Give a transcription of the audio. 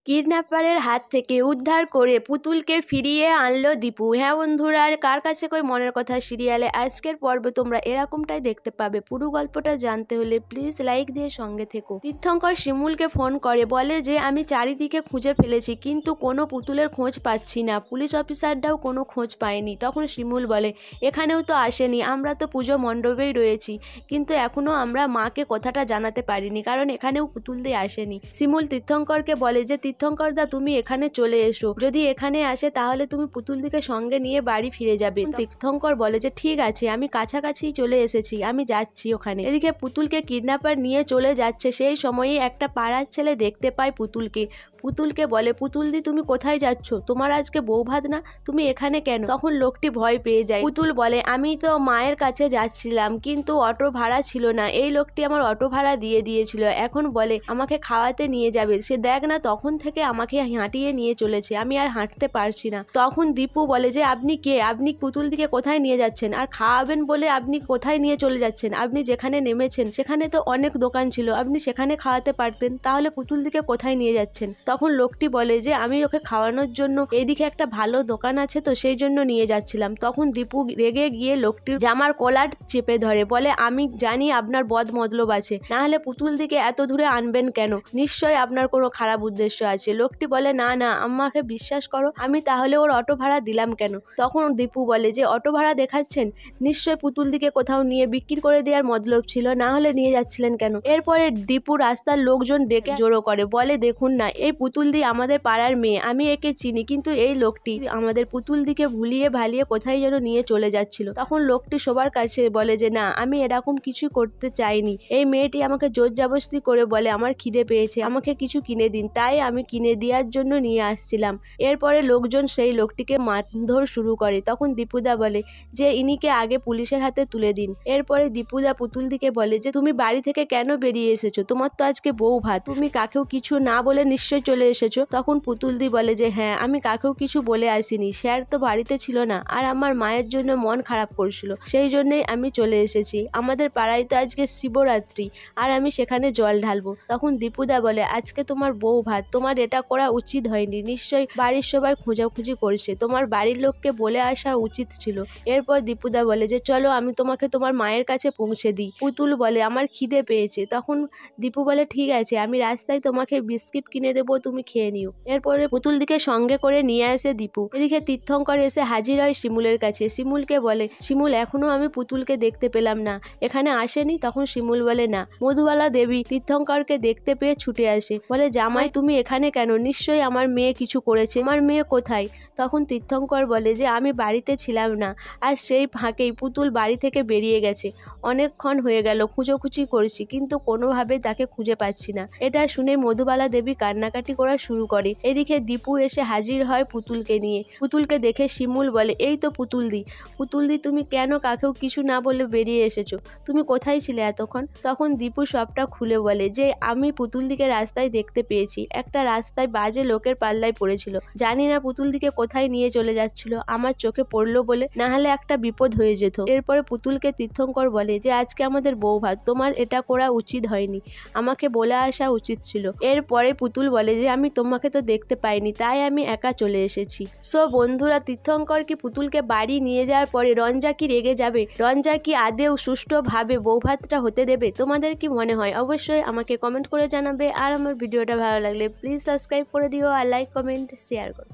কিডন্যাপারের হাত থেকে উদ্ধার করে পুতুলকে ফিরিয়ে আনলো দীপু। হ্যাঁ বন্ধুরা, কার কাছে কই মনের কথা সিরিয়ালে আজকের পর্বে তোমরা এরকমটাই দেখতে পাবে। পুরো গল্পটা জানতে হলে প্লিজ লাইক দিয়ে সঙ্গে থেকো। তীর্থঙ্কর শিমুলকে ফোন করে বলে যে আমি চারিদিকে খুঁজে ফেলেছি কিন্তু কোনো পুতুলের খোঁজ পাচ্ছি না, পুলিশ অফিসাররাও কোনো খোঁজ পায়নি। তখন শিমুল বলে এখানেও তো আসেনি, আমরা তো পুজো মণ্ডপেই রয়েছি, কিন্তু এখনো আমরা মাকে কথাটা জানাতে পারিনি কারণ এখানেও পুতুল দিয়ে আসেনি। শিমুল তীর্থঙ্করকে বলে যে তীর্থঙ্কর দা তুমি এখানে চলে এসো, যদি এখানে আসে তাহলে তুমি পুতুল দিকে সঙ্গে নিয়ে বাড়ি ফিরে যাবে। তীর্থঙ্কর বলে যে ঠিক আছে, আমি কাছাকাছি চলে এসেছি, আমি যাচ্ছি ওখানে। এদিকে পুতুলকে কিডন্যাপার নিয়ে চলে যাচ্ছে, সেই সময়ই একটা পাড়ার ছেলে দেখতে পায় পুতুলকে বলে পুতুল দি তুমি কোথায় যাচ্ছ, তোমার আজকে বউ ভাত না, তুমি এখানে কেন? তখন লোকটি ভয় পেয়ে যায়। পুতুল বলে আমি তো মায়ের কাছে যাচ্ছিলাম কিন্তু অটো ভাড়া ছিল না, এই লোকটি আমার অটো ভাড়া দিয়ে দিয়েছিল, এখন বলে আমাকে খাওয়াতে নিয়ে যাবে, সে দেখ না তখন থেকে আমাকে হাঁটিয়ে নিয়ে চলেছে, আমি আর হাঁটতে পারছি না। তখন দীপু বলে যে আপনি কে, আপনি পুতুল দিকে কোথায় নিয়ে যাচ্ছেন, আর খাওয়াবেন বলে আপনি কোথায় নিয়ে চলে যাচ্ছেন? আপনি যেখানে নেমেছেন সেখানে তো অনেক দোকান ছিল, আপনি সেখানে খাওয়াতে পারতেন, তাহলে পুতুল দিকে কোথায় নিয়ে যাচ্ছেন? তখন লোকটি বলে যে আমি ওকে খাওয়ানোর জন্য এইদিকে একটা ভালো দোকান আছে তো সেই জন্য নিয়ে যাচ্ছিলাম। তখন দীপু রেগে গিয়ে লোকটির জামার কলার চেপে ধরে, বলে আমি জানি আপনার বদ মতলব আছে, না হলে পুতুল দিকে এত দূরে আনবেন কেন? নিশ্চয়ই আপনার কোনো খারাপ উদ্দেশ্য আছে। লোকটি বলে না না, আমাকে বিশ্বাস করো, আমি তাহলে ওর অটো ভাড়া দিলাম কেন? তখন দীপু বলে যে অটো ভাড়া দেখাচ্ছেন, নিশ্চয় পুতুল দিকে কোথাও নিয়ে বিক্রি করে দেওয়ার মতলব ছিল, না হলে নিয়ে যাচ্ছিলেন কেন? এরপরে দীপু রাস্তার লোকজন ডেকে জড়ো করে, বলে দেখুন না, এই পুতুল দি আমাদের পাড়ার মেয়ে, আমি একে চিনি, কিন্তু এই লোকটি আমাদের পুতুল দিকে ভুলিয়ে ভালিয়ে কোথায় যেন নিয়ে চলে যাচ্ছিল। তখন লোকটি সবার কাছে বলে যে না, আমি এরকম কিছু করতে চাইনি, এই মেয়েটি আমাকে জোর জবরদস্তি করে বলে আমার খিদে পেয়েছে, আমাকে কিছু কিনে দিন, তাই আমি কিনে দেওয়ার জন্য নিয়ে আসছিলাম। এরপরে লোকজন সেই লোকটিকে মারধর শুরু করে। তখন দীপুদা বলে যে ইনিকে আগে পুলিশের হাতে তুলে দিন। এরপরে দীপুদা পুতুল দিকে বলে যে তুমি বাড়ি থেকে কেন বেরিয়ে এসেছো, তোমার তো আজকে বউ ভাত, তুমি কাকেও কিছু না বলে নিশ্চয় চলে এসেছো। তখন পুতুল দি বলে যে হ্যাঁ, আমি কাকেও কিছু বলে আসিনি, স্যার তো বাড়িতে ছিল না, আর আমার মায়ের জন্য মন খারাপ করছিল, সেই জন্যই আমি চলে এসেছি, আমাদের পাড়ায় তো আজকে শিবরাত্রি, আর আমি সেখানে জল ঢালবো। তখন দীপুদা বলে আজকে তোমার বউ ভাত, তোমার এটা করা উচিত হয়নি, নিশ্চয়ই বাড়ির সবাই খোঁজাখুঁজি করছে, তোমার বাড়ির লোককে বলে আসা উচিত ছিল। এরপর দীপুদা বলে যে চলো আমি তোমাকে তোমার মায়ের কাছে পৌঁছে দিই। পুতুল বলে আমার খিদে পেয়েছে। তখন দীপু বলে ঠিক আছে, আমি রাস্তায় তোমাকে বিস্কিট কিনে দেবো, তুমি খেয়ে নিও। এরপরে পুতুল দিকে সঙ্গে করে নিয়ে আসে দীপু। এদিকে তীর্থঙ্কর এসে হাজির হয় শিমুলের কাছে। শিমুলকে বলে শিমুল এখনো আমি পুতুলকে দেখতে পেলাম না, এখানে আসেনি? তখন শিমুল বলে না। মধুবালা দেবী তীর্থঙ্করকে দেখতে পেয়ে ছুটে আসে, বলে জামাই তুমি এখানে কেন, নিশ্চয়ই আমার মেয়ে কিছু করেছে, আমার মেয়ে কোথায়? তখন তীর্থঙ্কর বলে যে আমি বাড়িতে ছিলাম না, আর সেই ফাঁকেই পুতুল বাড়ি থেকে বেরিয়ে গেছে, অনেকক্ষণ হয়ে গেল খুঁজোখুঁজি করছি কিন্তু কোনোভাবে তাকে খুঁজে পাচ্ছি না। এটা শুনে মধুবালা দেবী কান্নাকাটি করা শুরু করে। এদিকে দীপু এসে হাজির হয় পুতুলকে নিয়ে। পুতুলকে দেখে শিমুল বলে এই তো পুতুল দি তুমি কেন কাকেও কিছু না বলে বেরিয়ে এসেছো, তুমি কোথায় ছিলে এতক্ষণ? তখন দীপু সবটা খুলে বলে যে আমি পুতুল দিকে রাস্তায় দেখতে পেয়েছি, একটা রাস্তায় বাজে লোকের পাল্লায় পড়েছিল, জানি না পুতুল দিকে কোথায় নিয়ে চলে যাচ্ছিল, আমার চোখে পড়লো বলে, না হলে একটা বিপদ হয়ে যেত। এরপরে পুতুলকে তীর্থঙ্কর বলে যে আজকে আমাদের বউ ভাত, তোমার এটা করা উচিত হয়নি, আমাকে বলে আসা উচিত ছিল। এরপরে পুতুল বলে যে আমি তোমাকে তো দেখতে পাইনি, তাই আমি একা চলে এসেছি। সো বন্ধুরা, তীর্থঙ্কর কি পুতুলকে বাড়ি নিয়ে যাওয়ার পরে রঞ্জা কি রেগে যাবে? রঞ্জা কি আদেও সুষ্ঠুভাবে বউ ভাতটা হতে দেবে? তোমাদের কি মনে হয় অবশ্যই আমাকে কমেন্ট করে জানাবে। আর আমার ভিডিওটা ভালো লাগলে প্লিজ সাবস্ক্রাইব করে দিও, আর লাইক কমেন্ট শেয়ার করো।